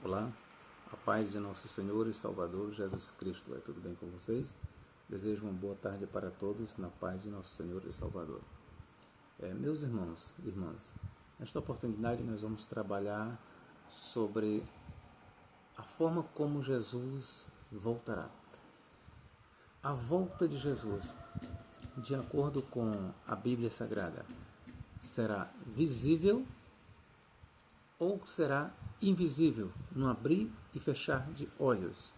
Olá, a paz de nosso Senhor e Salvador Jesus Cristo. É tudo bem com vocês? Desejo uma boa tarde para todos na paz de nosso Senhor e Salvador. Meus irmãos e irmãs, nesta oportunidade nós vamos trabalhar sobre a forma como Jesus voltará. A volta de Jesus, de acordo com a Bíblia Sagrada, será visível ou será invisível, no abrir e fechar de olhos?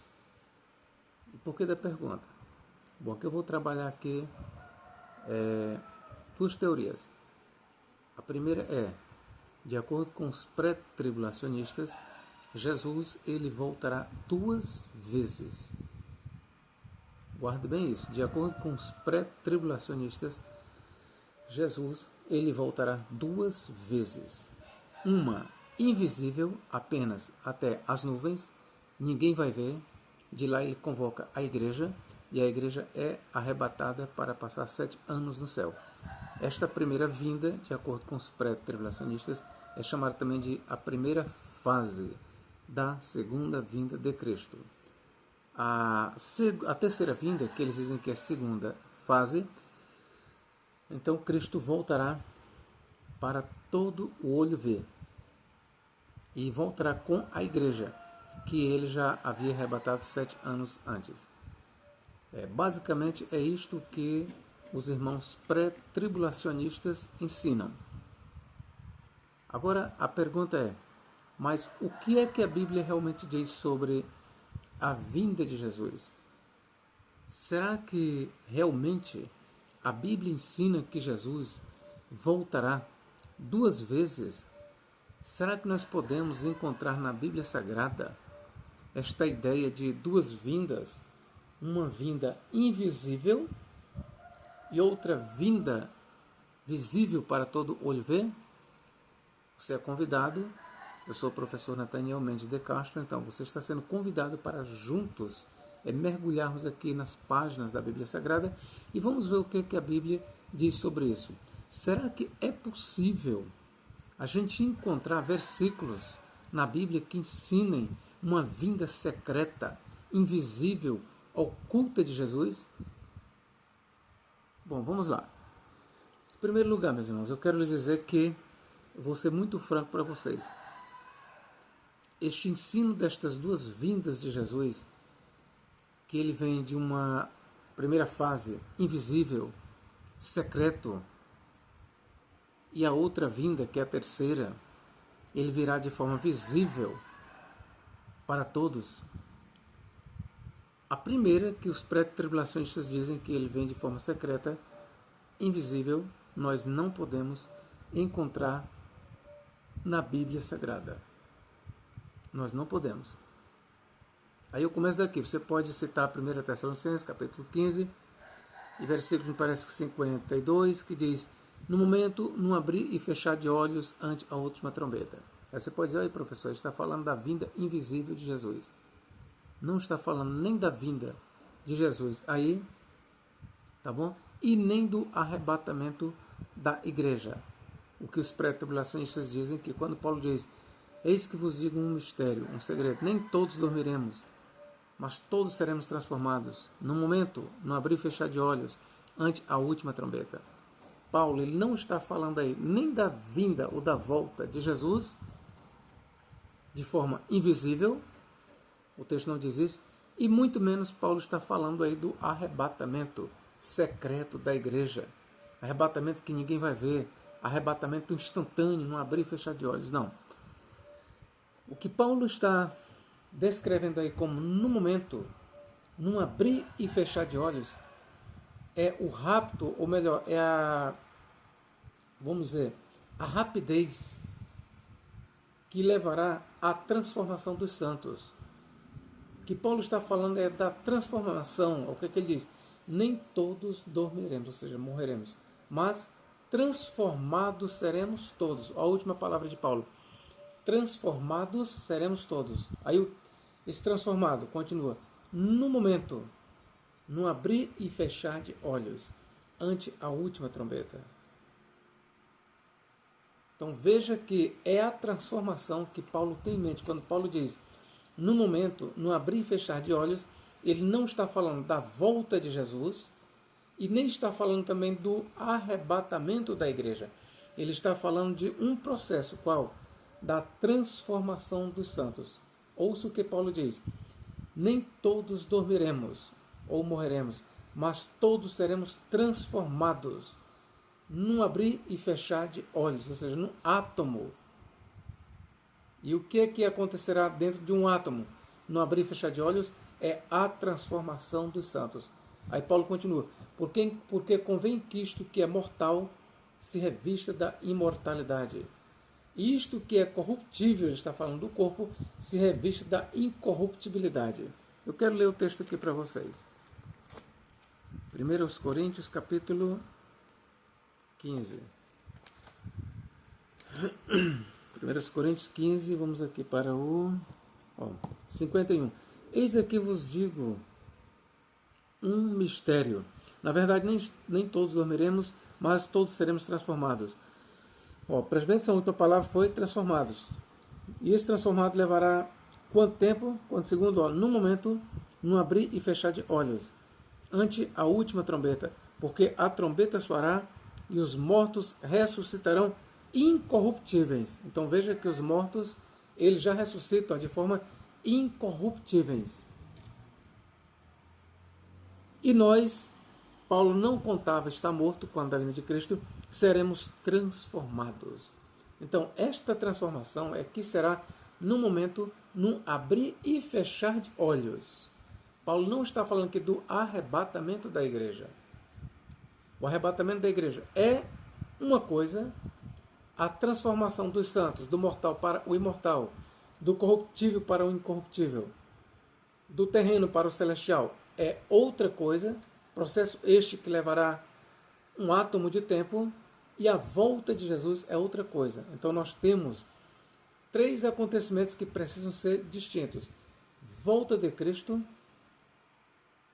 E por que da pergunta? Bom, que eu vou trabalhar aqui duas teorias. A primeira é, de acordo com os pré-tribulacionistas, Jesus ele voltará duas vezes. Guarde bem isso. De acordo com os pré-tribulacionistas, Jesus ele voltará duas vezes. Uma invisível apenas até as nuvens, ninguém vai ver. De lá ele convoca a igreja e a igreja é arrebatada para passar 7 anos no céu. Esta primeira vinda, de acordo com os pré-tribulacionistas, é chamada também de a primeira fase da segunda vinda de Cristo. A terceira vinda, que eles dizem que é a segunda fase, então Cristo voltará para todo o olho ver. E voltará com a igreja, que ele já havia arrebatado 7 anos antes. Basicamente é isto que os irmãos pré-tribulacionistas ensinam. Agora a pergunta é, mas o que é que a Bíblia realmente diz sobre a vinda de Jesus? Será que realmente a Bíblia ensina que Jesus voltará duas vezes? Será que nós podemos encontrar na Bíblia Sagrada esta ideia de duas vindas? Uma vinda invisível e outra vinda visível para todo olho ver? Você é convidado, eu sou o professor Nathaniel Mendes de Castro, então você está sendo convidado para juntos mergulharmos aqui nas páginas da Bíblia Sagrada e vamos ver o que a Bíblia diz sobre isso. Será que é possível a gente encontrar versículos na Bíblia que ensinem uma vinda secreta, invisível, oculta de Jesus? Bom, vamos lá. Em primeiro lugar, meus irmãos, eu quero lhes dizer que vou ser muito franco para vocês. Este ensino destas duas vindas de Jesus, que ele vem de uma primeira fase invisível, secreto, e a outra vinda, que é a terceira, ele virá de forma visível para todos. A primeira, que os pré-tribulacionistas dizem que ele vem de forma secreta, invisível, nós não podemos encontrar na Bíblia Sagrada. Nós não podemos. Aí eu começo daqui. Você pode citar 1 Tessalonicenses, capítulo 15, e versículo, me parece que 52, que diz: no momento, não abrir e fechar de olhos ante a última trombeta. Aí você pode dizer, aí professor, está falando da vinda invisível de Jesus. Não está falando nem da vinda de Jesus aí, tá bom? E nem do arrebatamento da igreja. O que os pré-tribulacionistas dizem, que quando Paulo diz, eis que vos digo um mistério, um segredo, nem todos dormiremos, mas todos seremos transformados, no momento, no abrir e fechar de olhos, ante a última trombeta. Paulo ele não está falando aí nem da vinda ou da volta de Jesus de forma invisível, o texto não diz isso, e muito menos Paulo está falando aí do arrebatamento secreto da igreja, arrebatamento que ninguém vai ver, arrebatamento instantâneo, no abrir e fechar de olhos, não. O que Paulo está descrevendo aí como no momento, num abrir e fechar de olhos, é o rapto, ou melhor, é vamos dizer, a rapidez que levará à transformação dos santos. O que Paulo está falando é da transformação, o que ele diz? Nem todos dormiremos, ou seja, morreremos, mas transformados seremos todos. A última palavra de Paulo. Transformados seremos todos. Aí esse transformado continua. No momento, no abrir e fechar de olhos, ante a última trombeta. Então veja que é a transformação que Paulo tem em mente. Quando Paulo diz, no momento, no abrir e fechar de olhos, ele não está falando da volta de Jesus e nem está falando também do arrebatamento da igreja. Ele está falando de um processo, qual? Da transformação dos santos. Ouça o que Paulo diz: nem todos dormiremos ou morreremos, mas todos seremos transformados num abrir e fechar de olhos, ou seja, num átomo. E o que acontecerá dentro de um átomo? No abrir e fechar de olhos é a transformação dos santos. Aí Paulo continua: porque convém que isto que é mortal se revista da imortalidade. Isto que é corruptível, ele está falando do corpo, se revista da incorruptibilidade. Eu quero ler o texto aqui para vocês. 1 Coríntios, capítulo 15. 1 Coríntios 15, vamos aqui para o 51. Eis aqui vos digo um mistério. Na verdade, nem todos dormiremos, mas todos seremos transformados. Preste bem atenção, a última palavra foi transformados. E esse transformado levará quanto tempo? Quanto segundo? No momento, no abrir e fechar de olhos, ante a última trombeta. Porque a trombeta soará e os mortos ressuscitarão incorruptíveis. Então veja que os mortos, eles já ressuscitam de forma incorruptíveis. E nós, Paulo não contava estar morto quando a vinda de Cristo, seremos transformados. Então, esta transformação é que será no momento, num abrir e fechar de olhos. Paulo não está falando aqui do arrebatamento da igreja. O arrebatamento da igreja é uma coisa, a transformação dos santos, do mortal para o imortal, do corruptível para o incorruptível, do terreno para o celestial, é outra coisa, processo este que levará um átomo de tempo, e a volta de Jesus é outra coisa. Então nós temos 3 acontecimentos que precisam ser distintos: volta de Cristo,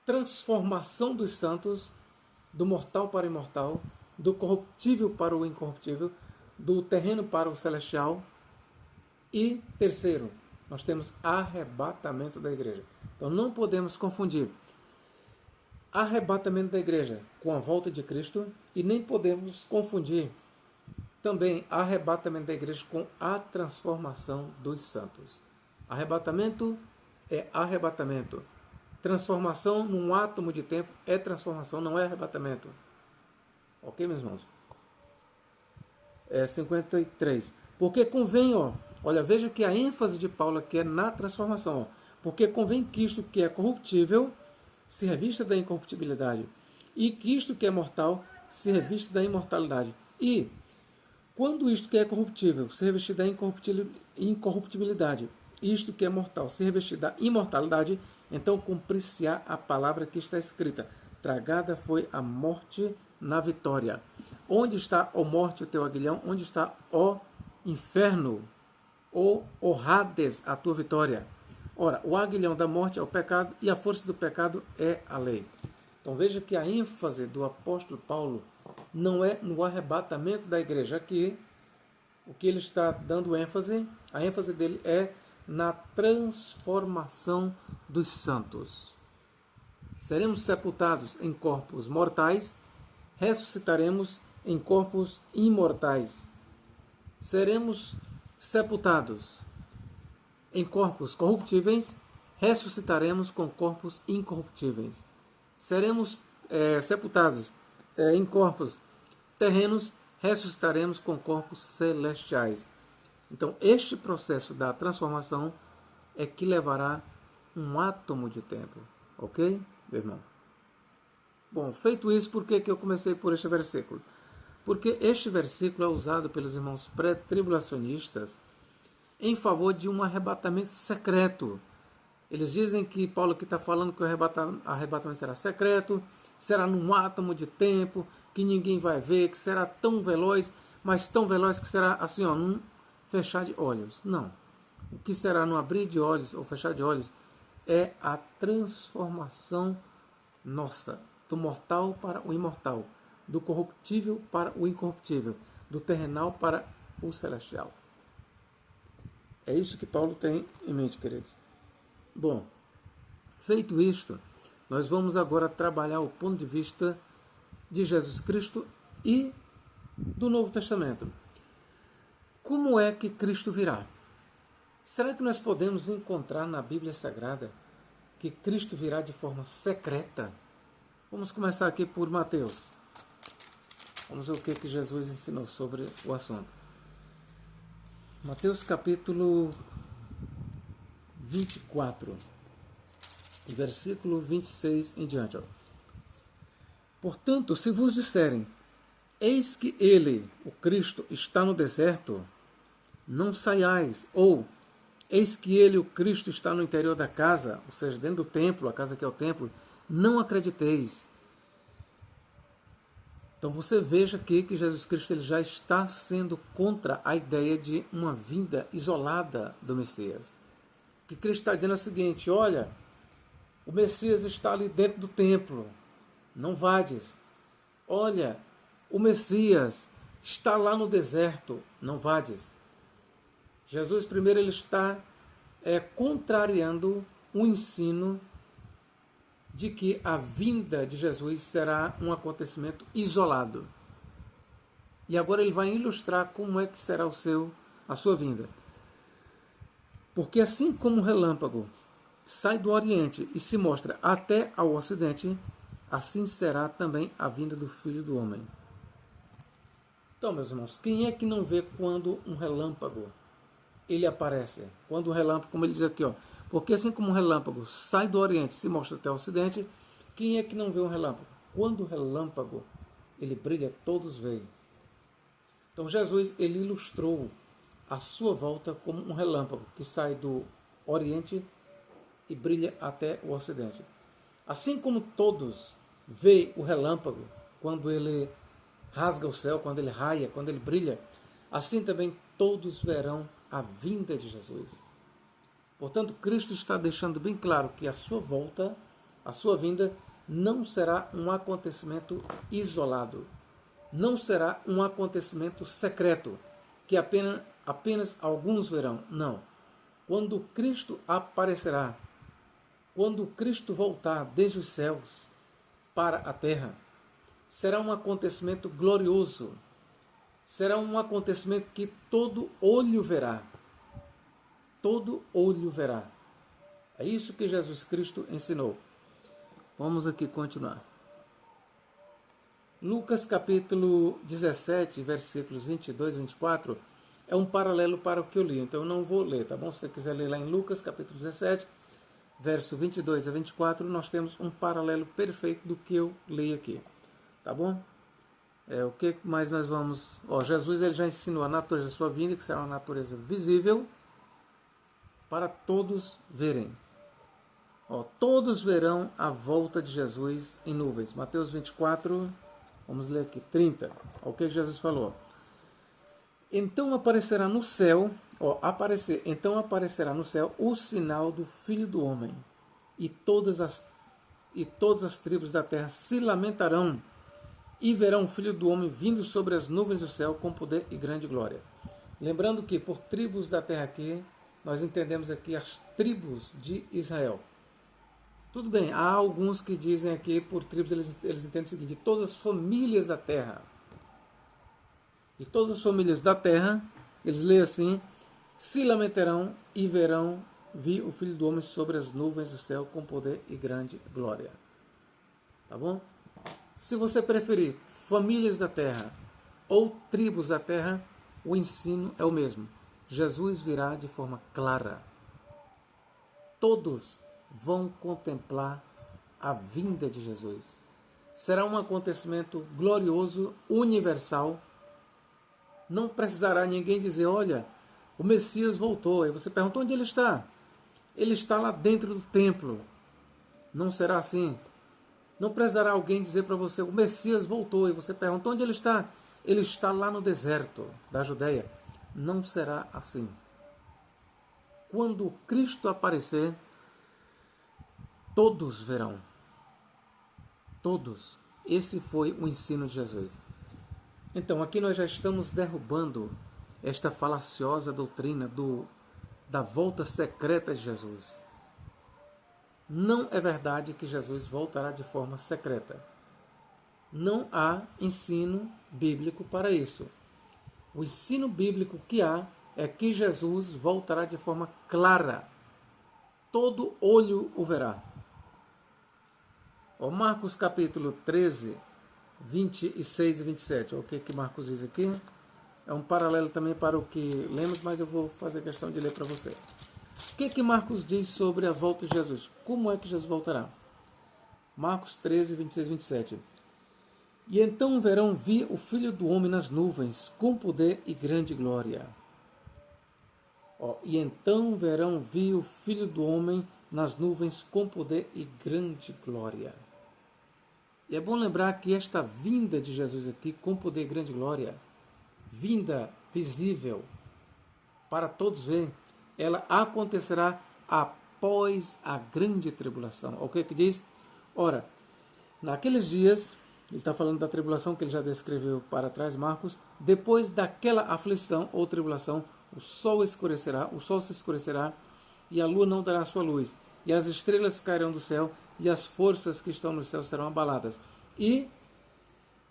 transformação dos santos, do mortal para o imortal, do corruptível para o incorruptível, do terreno para o celestial, e terceiro, nós temos arrebatamento da igreja. Então não podemos confundir arrebatamento da igreja com a volta de Cristo, e nem podemos confundir também arrebatamento da igreja com a transformação dos santos. Arrebatamento é arrebatamento. Transformação num átomo de tempo é transformação, não é arrebatamento. Ok, meus irmãos? 53. Porque convém, olha, veja que a ênfase de Paulo aqui é na transformação. Porque convém que isto que é corruptível se revista da incorruptibilidade, e que isto que é mortal se revista da imortalidade. E quando isto que é corruptível se revestir da incorruptibilidade, isto que é mortal se revestir da imortalidade, então cumprir-se-á a palavra que está escrita: tragada foi a morte na vitória. Onde está, ó morte, o teu aguilhão? Onde está, ó inferno, ou Hades, a tua vitória? Ora, o aguilhão da morte é o pecado, e a força do pecado é a lei. Então veja que a ênfase do apóstolo Paulo não é no arrebatamento da igreja. Aqui, o que ele está dando ênfase, a ênfase dele é na transformação dos santos. Seremos sepultados em corpos mortais, ressuscitaremos em corpos imortais. Seremos sepultados em corpos corruptíveis, ressuscitaremos com corpos incorruptíveis. Seremos sepultados em corpos terrenos, ressuscitaremos com corpos celestiais. Então, este processo da transformação é que levará um átomo de tempo. Ok, meu irmão? Bom, feito isso, por que eu comecei por este versículo? Porque este versículo é usado pelos irmãos pré-tribulacionistas em favor de um arrebatamento secreto. Eles dizem que Paulo que está falando que o arrebatamento será secreto, será num átomo de tempo, que ninguém vai ver, que será tão veloz, mas tão veloz que será assim, num fechar de olhos. Não. O que será no abrir de olhos ou fechar de olhos é a transformação nossa, do mortal para o imortal, do corruptível para o incorruptível, do terrenal para o celestial. É isso que Paulo tem em mente, queridos. Bom, feito isto, nós vamos agora trabalhar o ponto de vista de Jesus Cristo e do Novo Testamento. Como é que Cristo virá? Será que nós podemos encontrar na Bíblia Sagrada que Cristo virá de forma secreta? Vamos começar aqui por Mateus. Vamos ver o que Jesus ensinou sobre o assunto. Mateus capítulo 24, versículo 26 em diante. Portanto, se vos disserem, eis que ele, o Cristo, está no deserto, não saiais, ou eis que ele, o Cristo, está no interior da casa, ou seja, dentro do templo, a casa que é o templo, não acrediteis. Então você veja aqui que Jesus Cristo ele já está sendo contra a ideia de uma vinda isolada do Messias. O que Cristo está dizendo é o seguinte, olha, o Messias está ali dentro do templo, não vades. Olha, o Messias está lá no deserto, não vades. Jesus primeiro ele está contrariando o ensino de que a vinda de Jesus será um acontecimento isolado. E agora ele vai ilustrar como é que será a sua vinda. Porque assim como o relâmpago sai do Oriente e se mostra até ao Ocidente, assim será também a vinda do Filho do Homem. Então, meus irmãos, quem é que não vê quando um relâmpago ele aparece? Quando o relâmpago, como ele diz aqui, ó, porque assim como um relâmpago sai do Oriente e se mostra até o Ocidente, quem é que não vê um relâmpago? Quando o relâmpago ele brilha, todos veem. Então Jesus ele ilustrou a sua volta como um relâmpago que sai do Oriente e brilha até o Ocidente. Assim como todos veem o relâmpago quando ele rasga o céu, quando ele raia, quando ele brilha, assim também todos verão a vinda de Jesus. Portanto, Cristo está deixando bem claro que a sua volta, a sua vinda, não será um acontecimento isolado. Não será um acontecimento secreto, que apenas alguns verão. Não. Quando Cristo aparecerá, quando Cristo voltar desde os céus para a terra, será um acontecimento glorioso. Será um acontecimento que todo olho verá. Todo olho verá. É isso que Jesus Cristo ensinou. Vamos aqui continuar. Lucas capítulo 17, versículos 22 e 24, é um paralelo para o que eu li, então eu não vou ler, tá bom? Se você quiser ler lá em Lucas capítulo 17, verso 22 a 24, nós temos um paralelo perfeito do que eu li aqui, tá bom? O que mais nós vamos... Jesus ele já ensinou a natureza da sua vinda, que será uma natureza visível, para todos verem. Todos verão a volta de Jesus em nuvens. Mateus 24, vamos ler aqui, 30. O que Jesus falou? Então aparecerá no céu, então aparecerá no céu o sinal do Filho do Homem, e todas as tribos da terra se lamentarão, e verão o Filho do Homem vindo sobre as nuvens do céu com poder e grande glória. Lembrando que por tribos da terra aqui, nós entendemos aqui as tribos de Israel. Tudo bem, há alguns que dizem aqui, por tribos, eles entendem o seguinte, de todas as famílias da terra. E todas as famílias da terra, eles leem assim, se lamentarão e verão vir o Filho do Homem sobre as nuvens do céu com poder e grande glória. Tá bom? Se você preferir famílias da terra ou tribos da terra, o ensino é o mesmo. Jesus virá de forma clara. Todos vão contemplar a vinda de Jesus. Será um acontecimento glorioso, universal. Não precisará ninguém dizer, olha, o Messias voltou. Aí você pergunta, onde ele está? Ele está lá dentro do templo. Não será assim. Não precisará alguém dizer para você, o Messias voltou. E você pergunta, onde ele está? Ele está lá no deserto da Judeia. Não será assim. Quando Cristo aparecer, todos verão. Todos. Esse foi o ensino de Jesus. Então, aqui nós já estamos derrubando esta falaciosa doutrina da volta secreta de Jesus. Não é verdade que Jesus voltará de forma secreta. Não há ensino bíblico para isso. O ensino bíblico que há é que Jesus voltará de forma clara. Todo olho o verá. Marcos capítulo 13, 26 e 27. O que Marcos diz aqui? É um paralelo também para o que lemos, mas eu vou fazer questão de ler para você. O que Marcos diz sobre a volta de Jesus? Como é que Jesus voltará? Marcos 13, 26 e 27. E então verão vir o Filho do Homem nas nuvens, com poder e grande glória. E então verão vir o Filho do Homem nas nuvens, com poder e grande glória. E é bom lembrar que esta vinda de Jesus aqui, com poder e grande glória, vinda visível para todos verem, ela acontecerá após a grande tribulação. O que diz? Ora, naqueles dias, ele está falando da tribulação que ele já descreveu para trás, Marcos, depois daquela aflição ou tribulação, o sol se escurecerá, e a lua não dará sua luz, e as estrelas cairão do céu, e as forças que estão no céu serão abaladas. E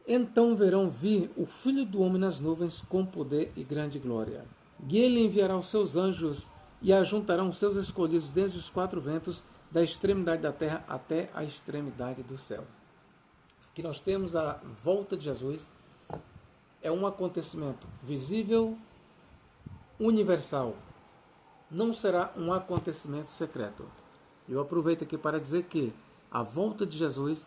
então verão vir o Filho do Homem nas nuvens com poder e grande glória. E ele enviará os seus anjos e ajuntarão os seus escolhidos desde os quatro ventos, da extremidade da terra até a extremidade do céu. Que nós temos a volta de Jesus é um acontecimento visível, universal. Não será um acontecimento secreto. Eu aproveito aqui para dizer que a volta de Jesus,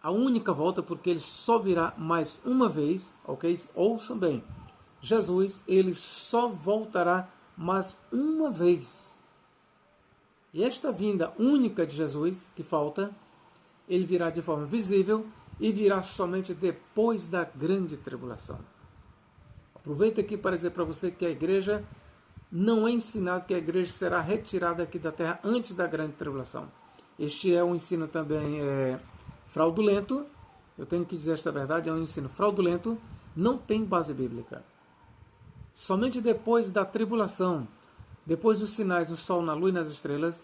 a única volta, porque ele só virá mais uma vez, ok? Ouçam bem, Jesus, ele só voltará mais uma vez. E esta vinda única de Jesus, que falta, ele virá de forma visível e virá somente depois da grande tribulação. Aproveito aqui para dizer para você que a igreja não é ensinado que a igreja será retirada aqui da terra antes da grande tribulação. Este é um ensino também fraudulento. Eu tenho que dizer esta verdade, é um ensino fraudulento, não tem base bíblica. Somente depois da tribulação, depois dos sinais do sol, na lua e nas estrelas,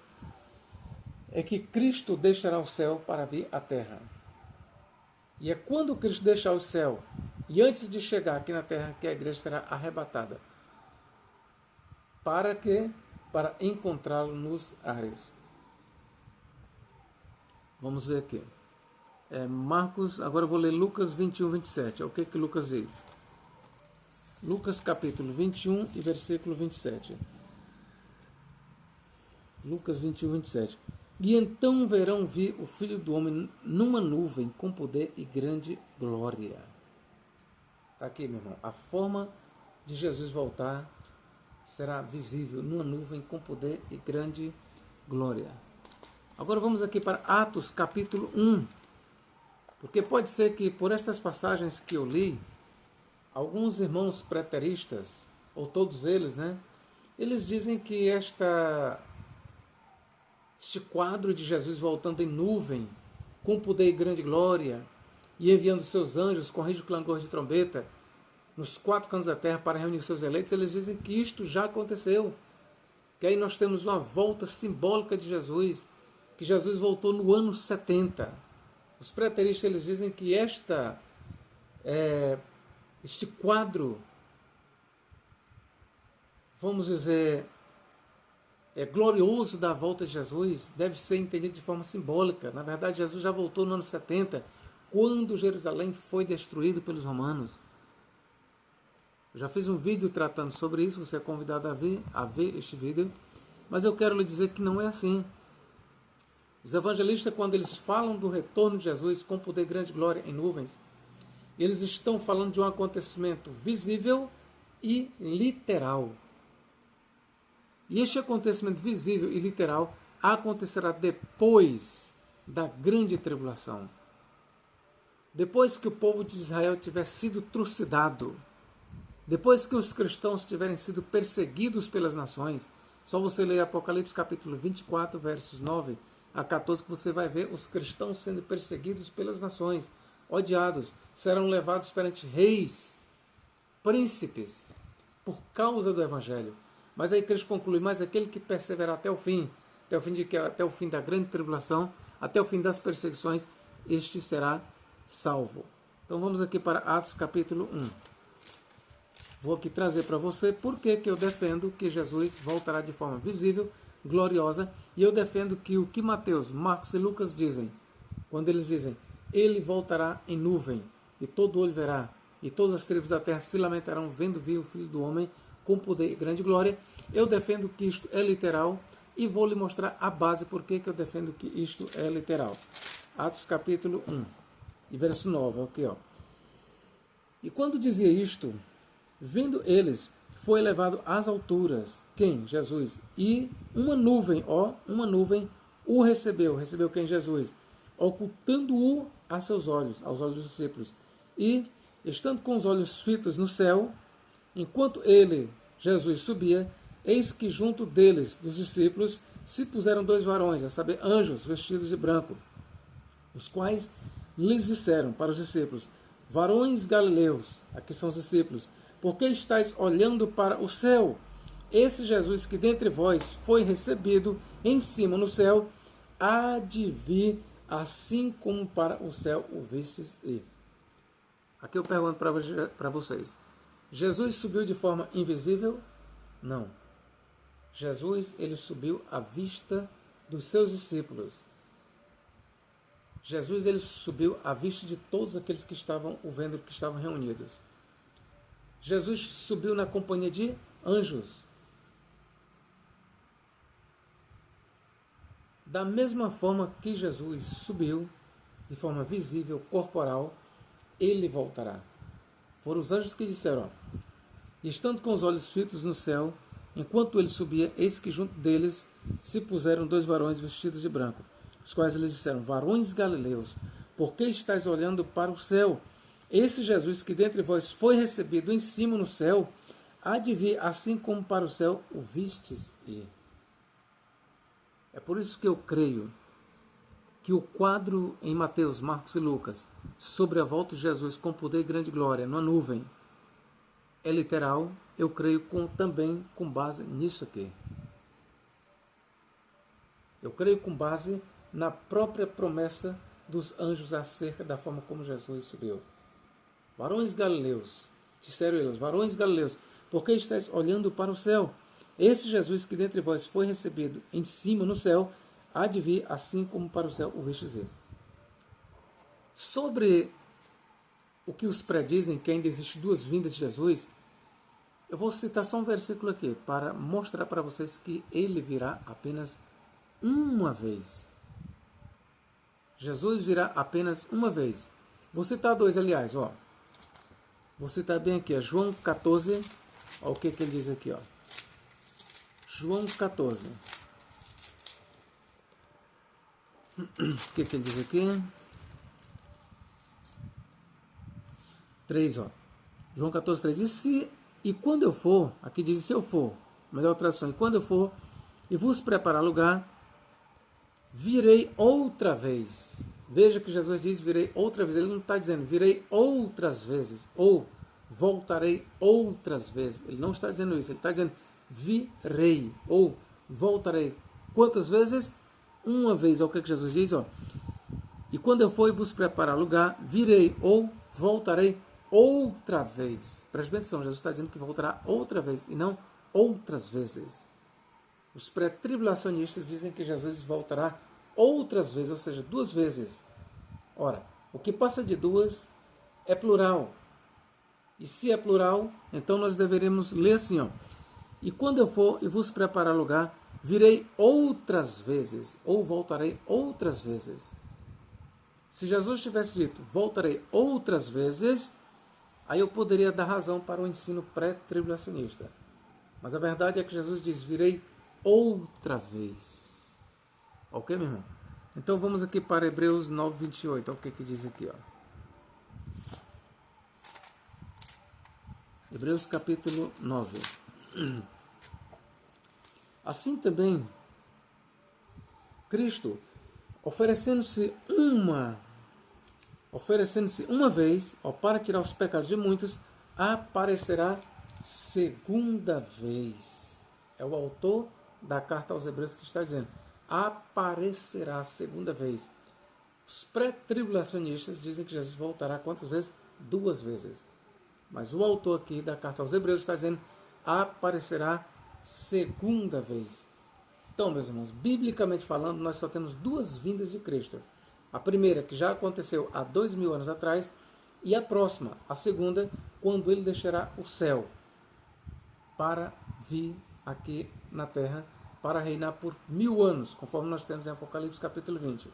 é que Cristo deixará o céu para vir à terra. E é quando Cristo deixar o céu, e antes de chegar aqui na terra, que a igreja será arrebatada. Para quê? Para encontrá-lo nos ares. Vamos ver aqui. Marcos, agora eu vou ler Lucas 21, 27. O que Lucas diz? Lucas capítulo 21 e versículo 27. Lucas 21, 27. E então verão vir o Filho do Homem numa nuvem com poder e grande glória. Está aqui, meu irmão. A forma de Jesus voltar será visível numa nuvem com poder e grande glória. Agora vamos aqui para Atos capítulo 1. Porque pode ser que por estas passagens que eu li, alguns irmãos preteristas, ou todos eles, eles dizem que este quadro de Jesus voltando em nuvem, com poder e grande glória, e enviando seus anjos com rígido clangor de trombeta, nos quatro cantos da terra para reunir seus eleitos, eles dizem que isto já aconteceu. Que aí nós temos uma volta simbólica de Jesus, que Jesus voltou no ano 70. Os preteristas eles dizem que este quadro, vamos dizer, glorioso da volta de Jesus, deve ser entendido de forma simbólica. Na verdade, Jesus já voltou no ano 70, quando Jerusalém foi destruído pelos romanos. Eu já fiz um vídeo tratando sobre isso, você é convidado a ver este vídeo, mas eu quero lhe dizer que não é assim. Os evangelistas, quando eles falam do retorno de Jesus com poder, grande glória em nuvens, eles estão falando de um acontecimento visível e literal. E este acontecimento visível e literal acontecerá depois da grande tribulação. Depois que o povo de Israel tiver sido trucidado, depois que os cristãos tiverem sido perseguidos pelas nações, só você ler Apocalipse capítulo 24, versos 9 a 14, que você vai ver os cristãos sendo perseguidos pelas nações, odiados, serão levados perante reis, príncipes, por causa do Evangelho. Mas aí Cristo conclui, mas aquele que perseverar até o fim, até o fim de que? Até o fim da grande tribulação, até o fim das perseguições, este será salvo. Então vamos aqui para Atos capítulo 1. Vou aqui trazer para você por que eu defendo que Jesus voltará de forma visível, gloriosa, e eu defendo que o que Mateus, Marcos e Lucas dizem, quando eles dizem, ele voltará em nuvem, e todo olho verá, e todas as tribos da terra se lamentarão vendo vir o Filho do Homem com poder e grande glória, eu defendo que isto é literal, e vou lhe mostrar a base por que eu defendo que isto é literal. Atos capítulo 1, e verso 9, ok, ó. E quando dizia isto, vindo eles, foi levado às alturas. Quem? Jesus. E uma nuvem o recebeu. Recebeu quem? Jesus. Ocultando-o a seus olhos, aos olhos dos discípulos. E, estando com os olhos fitos no céu, enquanto ele, Jesus, subia, eis que junto deles, dos discípulos, se puseram dois varões, a saber, anjos, vestidos de branco, os quais lhes disseram para os discípulos, varões galileus, aqui são os discípulos, por que estáis olhando para o céu? Esse Jesus que dentre vós foi recebido em cima no céu, há de vir assim como para o céu o vistes ir. Aqui eu pergunto para vocês, Jesus subiu de forma invisível? Não. Jesus, ele subiu à vista dos seus discípulos. Jesus, ele subiu à vista de todos aqueles que estavam o vendo, que estavam reunidos. Jesus subiu na companhia de anjos. Da mesma forma que Jesus subiu, de forma visível, corporal, ele voltará. Foram os anjos que disseram, ó, e estando com os olhos fitos no céu, enquanto ele subia, eis que junto deles se puseram dois varões vestidos de branco, os quais lhes disseram, varões galileus, por que estáis olhando para o céu? Esse Jesus que dentre vós foi recebido em cima no céu, há de vir assim como para o céu o vistes ir. É por isso que eu creio que o quadro em Mateus, Marcos e Lucas sobre a volta de Jesus com poder e grande glória numa nuvem é literal, eu creio também com base nisso aqui. Eu creio com base na própria promessa dos anjos acerca da forma como Jesus subiu. Varões galileus, disseram eles, varões galileus, por que estáis olhando para o céu? Esse Jesus que dentre vós foi recebido em cima no céu, há de vir assim como para o céu o vistes ir. Sobre o que os predizem, que ainda existem duas vindas de Jesus, eu vou citar só um versículo aqui, para mostrar para vocês que ele virá apenas uma vez. Jesus virá apenas uma vez. Vou citar dois, aliás, ó. Vou citar bem aqui, ó, João 14, ó, o que ele diz aqui, ó. João 14. O que ele diz aqui? 3, ó. João 14, 3. E quando eu for, aqui diz se eu for, melhor tradução, e quando eu for, e vos preparar lugar, virei outra vez. Veja que Jesus diz, virei outra vez. Ele não está dizendo, virei outras vezes, ou voltarei outras vezes. Ele não está dizendo isso, ele está dizendo, virei, ou voltarei. Quantas vezes? Uma vez. Olha o que Jesus diz, ó. E quando eu for e vos preparar lugar, virei, ou voltarei outra vez. Preste bem atenção, Jesus está dizendo que voltará outra vez, e não outras vezes. Os pré-tribulacionistas dizem que Jesus voltará outras vezes, ou seja, duas vezes. Ora, o que passa de duas é plural. E se é plural, então nós deveremos ler assim, ó. E quando eu for e vos preparar lugar, virei outras vezes, ou voltarei outras vezes. Se Jesus tivesse dito, voltarei outras vezes, aí eu poderia dar razão para o ensino pré-tribulacionista. Mas a verdade é que Jesus diz, virei outra vez. Ok, meu irmão? Então vamos aqui para Hebreus 9, 28. Olha o que diz aqui, ó. Hebreus capítulo 9. Assim também, Cristo, oferecendo-se uma vez, ó, para tirar os pecados de muitos, aparecerá segunda vez. É o autor da carta aos Hebreus que está dizendo, aparecerá a segunda vez. Os pré-tribulacionistas dizem que Jesus voltará quantas vezes? 2 vezes. Mas o autor aqui da carta aos Hebreus está dizendo aparecerá segunda vez. Então, meus irmãos, biblicamente falando, nós só temos 2 vindas de Cristo. A primeira, que já aconteceu há 2000 anos atrás, e a próxima, a segunda, quando ele deixará o céu para vir aqui na terra, para reinar por 1000 anos, conforme nós temos em Apocalipse capítulo 20.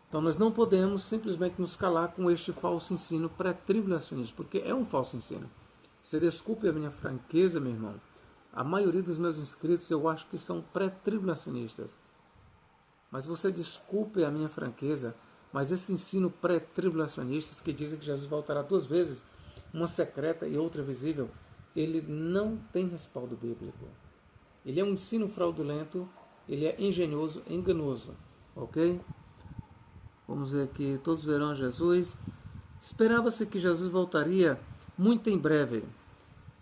Então nós não podemos simplesmente nos calar com este falso ensino pré-tribulacionista, porque é um falso ensino. Você desculpe a minha franqueza, meu irmão. A maioria dos meus inscritos eu acho que são pré-tribulacionistas. Mas você desculpe a minha franqueza, mas esse ensino pré-tribulacionistas que dizem que Jesus voltará 2 vezes, uma secreta e outra visível, ele não tem respaldo bíblico. Ele é um ensino fraudulento, ele é engenhoso, enganoso. Ok? Vamos ver aqui, todos verão Jesus. Esperava-se que Jesus voltaria muito em breve.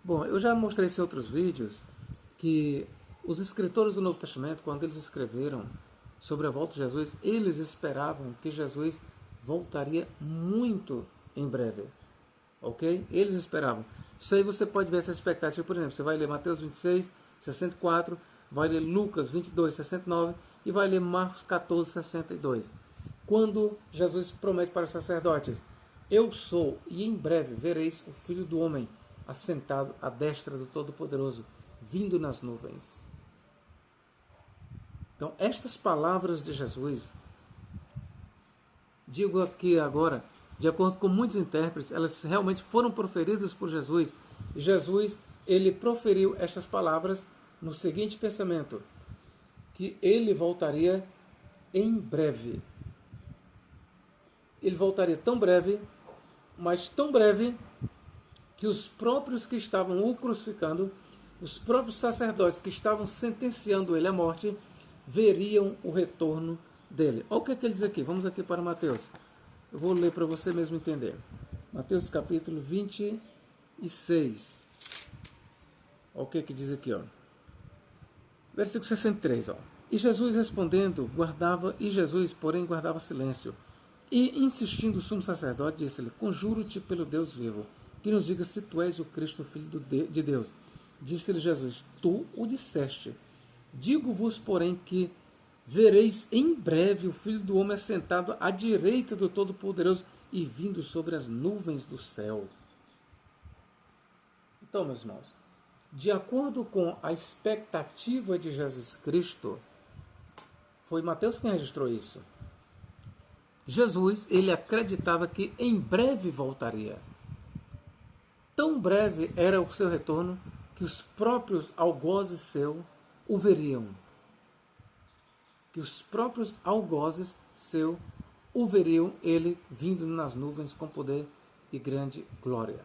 Bom, eu já mostrei em outros vídeos que os escritores do Novo Testamento, quando eles escreveram sobre a volta de Jesus, eles esperavam que Jesus voltaria muito em breve. Ok? Eles esperavam. Isso aí você pode ver essa expectativa. Por exemplo, você vai ler Mateus 26, 64, vai ler Lucas 22, 69 e vai ler Marcos 14, 62. Quando Jesus promete para os sacerdotes: eu sou, e em breve vereis o Filho do Homem assentado à destra do Todo-Poderoso, vindo nas nuvens. Então, estas palavras de Jesus, digo aqui agora, de acordo com muitos intérpretes, elas realmente foram proferidas por Jesus. E Jesus, ele proferiu estas palavras no seguinte pensamento: que ele voltaria em breve. Ele voltaria tão breve, mas tão breve, que os próprios que estavam o crucificando, os próprios sacerdotes que estavam sentenciando ele à morte, veriam o retorno dele. Olha o que é que ele diz aqui. Vamos aqui para Mateus. Eu vou ler para você mesmo entender. Mateus capítulo 26. Olha o que é que diz aqui, ó. Versículo 63, ó. E Jesus respondendo, porém, guardava silêncio. E, insistindo o sumo sacerdote, disse-lhe: conjuro-te pelo Deus vivo, que nos diga se tu és o Cristo, Filho de Deus. Disse-lhe Jesus: tu o disseste. Digo-vos, porém, que vereis em breve o Filho do Homem assentado à direita do Todo-Poderoso e vindo sobre as nuvens do céu. Então, meus irmãos, de acordo com a expectativa de Jesus Cristo, foi Mateus quem registrou isso. Jesus, ele acreditava que em breve voltaria. Tão breve era o seu retorno que os próprios algozes seu o veriam. Que os próprios algozes seu o veriam, ele vindo nas nuvens com poder e grande glória.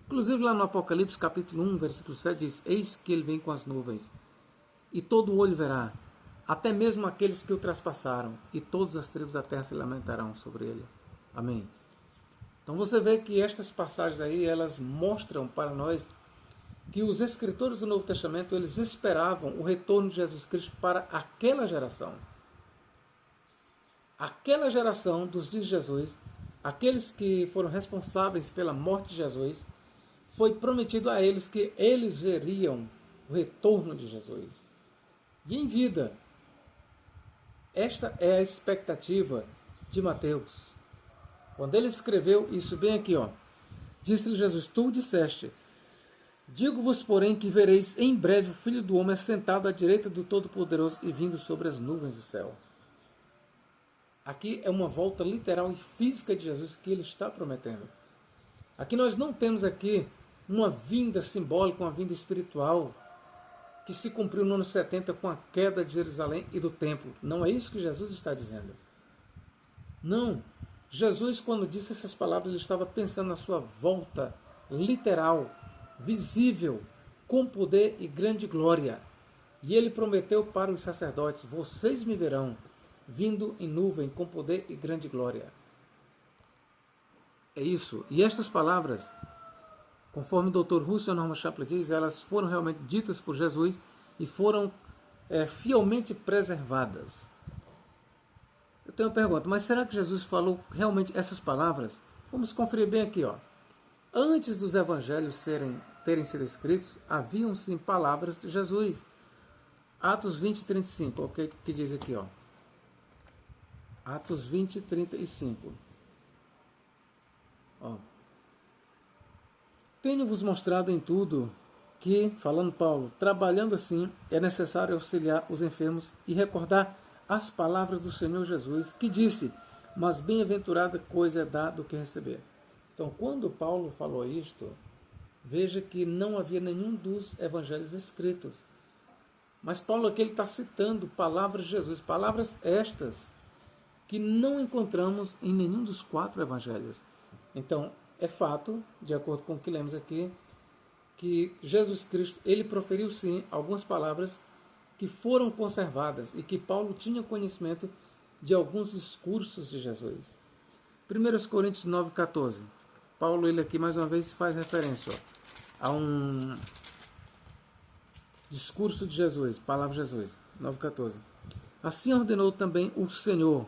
Inclusive lá no Apocalipse capítulo 1, versículo 7 diz: eis que ele vem com as nuvens, e todo olho verá, até mesmo aqueles que o traspassaram, e todas as tribos da terra se lamentarão sobre ele. Amém. Então você vê que estas passagens aí, elas mostram para nós que os escritores do Novo Testamento, eles esperavam o retorno de Jesus Cristo para aquela geração. Aquela geração dos dias de Jesus, aqueles que foram responsáveis pela morte de Jesus, foi prometido a eles que eles veriam o retorno de Jesus. E em vida, esta é a expectativa de Mateus. Quando ele escreveu isso bem aqui, ó, disse-lhe Jesus: tu disseste, digo-vos, porém, que vereis em breve o Filho do Homem assentado à direita do Todo-Poderoso e vindo sobre as nuvens do céu. Aqui é uma volta literal e física de Jesus que ele está prometendo. Aqui nós não temos aqui uma vinda simbólica, uma vinda espiritual que se cumpriu no ano 70 com a queda de Jerusalém e do templo. Não é isso que Jesus está dizendo. Não. Jesus, quando disse essas palavras, ele estava pensando na sua volta literal, visível, com poder e grande glória. E ele prometeu para os sacerdotes: vocês me verão vindo em nuvem com poder e grande glória. É isso. E estas palavras, conforme o Dr. Russell Norman Chaplin diz, elas foram realmente ditas por Jesus e foram fielmente preservadas. Eu tenho uma pergunta, mas será que Jesus falou realmente essas palavras? Vamos conferir bem aqui, ó. Antes dos evangelhos terem sido escritos, haviam sim palavras de Jesus. Atos 20, 35, o que diz aqui, ó. Atos 20, 35. Ó. Tenho-vos mostrado em tudo que, falando Paulo, trabalhando assim, é necessário auxiliar os enfermos e recordar as palavras do Senhor Jesus, que disse, mas bem-aventurada coisa é dar do que receber. Então, quando Paulo falou isto, veja que não havia nenhum dos evangelhos escritos. Mas Paulo aqui está citando palavras de Jesus, palavras estas que não encontramos em nenhum dos 4 evangelhos. Então, é fato, de acordo com o que lemos aqui, que Jesus Cristo, ele proferiu sim algumas palavras que foram conservadas e que Paulo tinha conhecimento de alguns discursos de Jesus. 1 Coríntios 9,14. Paulo, ele aqui mais uma vez faz referência a um discurso de Jesus, palavra de Jesus, 9,14. Assim ordenou também o Senhor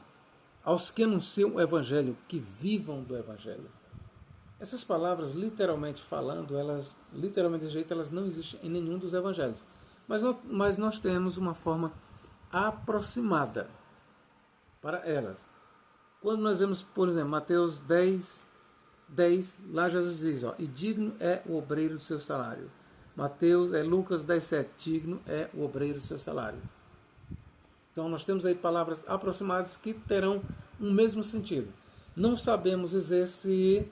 aos que anunciam o Evangelho, que vivam do Evangelho. Essas palavras, literalmente falando, elas, literalmente desse jeito, elas não existem em nenhum dos Evangelhos. Mas nós temos uma forma aproximada para elas. Quando nós vemos, por exemplo, Mateus 10, lá Jesus diz, ó, e digno é o obreiro do seu salário. Lucas 10, 7, digno é o obreiro do seu salário. Então nós temos aí palavras aproximadas que terão um mesmo sentido. Não sabemos dizer se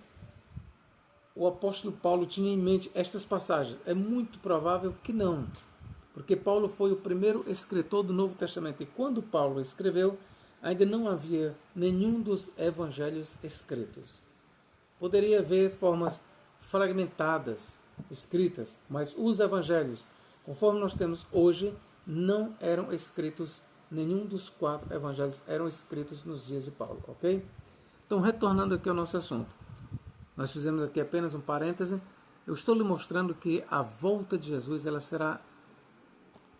o apóstolo Paulo tinha em mente estas passagens. É muito provável que não, porque Paulo foi o primeiro escritor do Novo Testamento. E quando Paulo escreveu, ainda não havia nenhum dos evangelhos escritos. Poderia haver formas fragmentadas, escritas, mas os evangelhos, conforme nós temos hoje, não eram escritos, nenhum dos 4 evangelhos eram escritos nos dias de Paulo, ok? Então, retornando aqui ao nosso assunto. Nós fizemos aqui apenas um parêntese. Eu estou lhe mostrando que a volta de Jesus ela será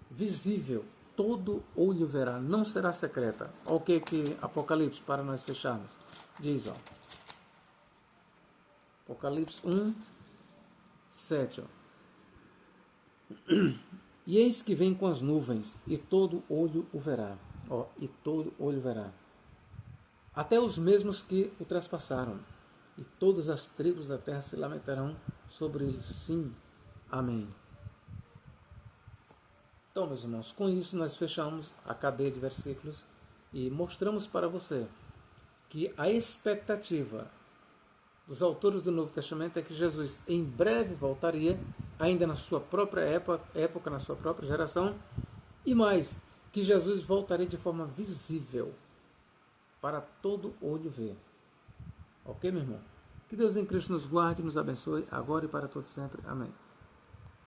visível. Todo olho verá, não será secreta. Olha o que Apocalipse, para nós fecharmos, diz, ó. Apocalipse 1, 7. Ó. E eis que vem com as nuvens, e todo olho o verá. Ó, e todo olho verá. Até os mesmos que o traspassaram. E todas as tribos da terra se lamentarão sobre ele. Sim. Amém. Então, meus irmãos, com isso nós fechamos a cadeia de versículos e mostramos para você que a expectativa dos autores do Novo Testamento é que Jesus em breve voltaria, ainda na sua própria época, na sua própria geração, e mais, que Jesus voltaria de forma visível para todo olho ver. Ok, meu irmão? Que Deus em Cristo nos guarde e nos abençoe, agora e para todo sempre. Amém.